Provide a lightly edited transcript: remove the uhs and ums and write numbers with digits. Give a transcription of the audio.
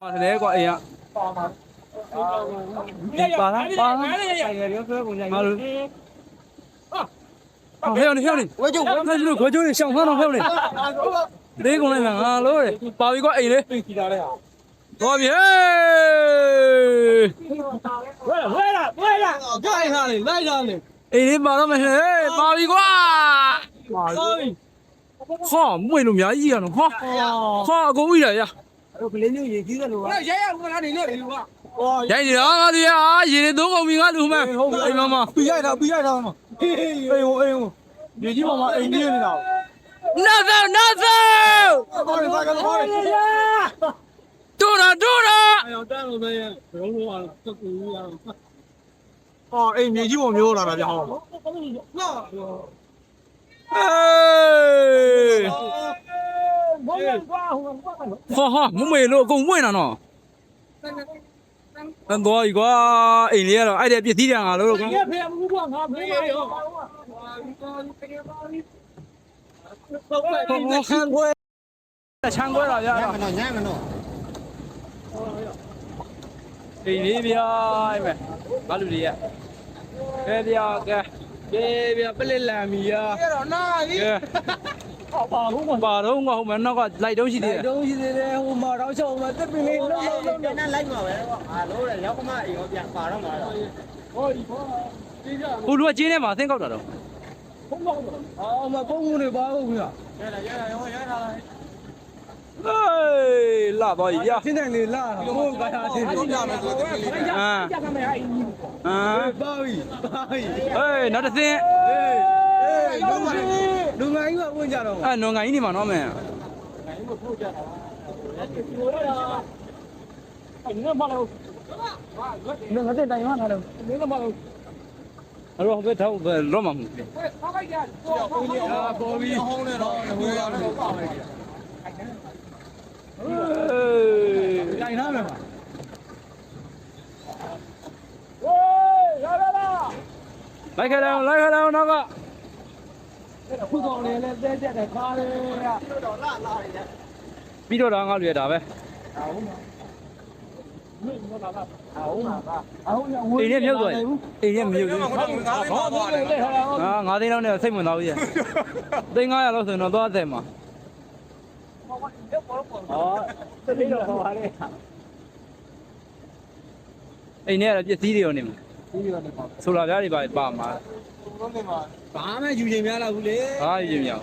လဲကွာအိမ်ကပါလားပါငါတို့ဟဲ့နေဝဲကျုပ်ဝဲကျုပ်ခွဲကျုပ်ရှောင်းဖမ်းတော့ဟဲ့နေလေးကုန်လိုက်မှာငါလို့ပါပြီကွာအိမ်လေသွားပြီဟဲ့ဝဲလာကြိုင်ဟာလေလိုက်လာလေအိမ်လေးပါတော့မယ်ဟဲ့ပါပြီကွာဟာမွေလို့များကြီးရနော်ဟာအကုန်ဝိလာရကလေးမျိုးရေကြီးတယ်လို့ကရဲရဦးကနေလေလူကရိုက်နေတော့ငါတို့ရေနေသုံးကုန်ပြီငါလူမှအိမ်မမပြီးရိုက်တာမအိမ်မြေကြီးပေါ်မှာအိမ်ကြီးနေတာနောက်တော့တိုးတာအောင်တန်းလို့ပဲဘုံလုံးကကူရအောင်အိမ်မြေကြီးပေါ်မျိုးလာတာဗျဟောဟာမမေလို့အကုန်မွင့်တာနော်အန်တော်ကြီးကွာအိမ်လေးကတော့အဲ့ဒါပြည့်စည်တယ်ငါလို့ကွာဖေးဘူးကွာငါဖေးရောချမ်းခွဲလာကြတော့ညံ့မနော်အိမ်လေးဗျာအဲ့မဲ့ဘာလူတွေကကဲဗျာကဲပလက်လန်မီယာအဲ့တော့နာကြီးပါတော့ဟိုမှာနောက်ကလိုက်တုံးရှိသေးတယ်ဟိုမှာတော့ချုံမှာတက်ပင်လေးလုံးနဲ့လိုက်မှာပဲအာလို့လေရောက်ကမအိမ်ရောပြန်ပါတော့မှာတော့ဟိုဒီဘောဟိုလူကကျင်းထဲမှာအသင်းကောက်တာတော့ဖုံးကောက်တော့အော်မဖုံးနေပါဘူးဗျာရဲလာဟေးလာတော့ရရှင်းတယ်လေလာဟိုဘာသာရှင်းတယ်လာမယ်ဆိုတော့ကြက်ကမယ်အိမ်ပါပြီဟေးနောက်တစ်စင်းလူငိုင်းကဝင်ကြတော့နော်ငိုင်းနေမှာနော်မယ်ငိုင်းကိုထိုးကြတာအဲ့ဒီမှာလို့ငါတဲ့တိုင်ရထားတယ်ဒီမှာလို့အဲ့တော့ဘယ်ထောက်ဘယ်လောမှာမဟုတ်ဘူးထောက်ခိုက်ကြပေါ်ပြီးဟောင်းနေတော့ဝေးရတယ်ပါမယ်ကြီးတိုင်ထားမယ်ပါဝေးလာလိုက်ခဲ့တော့နောက်ကခုကောင်လေးလည်းတဲတဲ့ခါလေးကပြီးတော့ငါလူရတာပဲအိမ်နဲ့မြုပ်သွားအိမ်နဲ့မမြုပ်ဘူးငါသိန်းလောက်နဲ့စိတ်ဝင်သွားပြီသိန်း900လောက်ဆိုရင်တော့သွားတယ်မှာသိန်းတော့ဟောပါလေအိမ်နဲ့ပစ္စည်းတွေရောနေမှာဆိုလာပြားတွေပါမှာဘာမှယူချင်များလားဘူးလေဘာယူချင်များ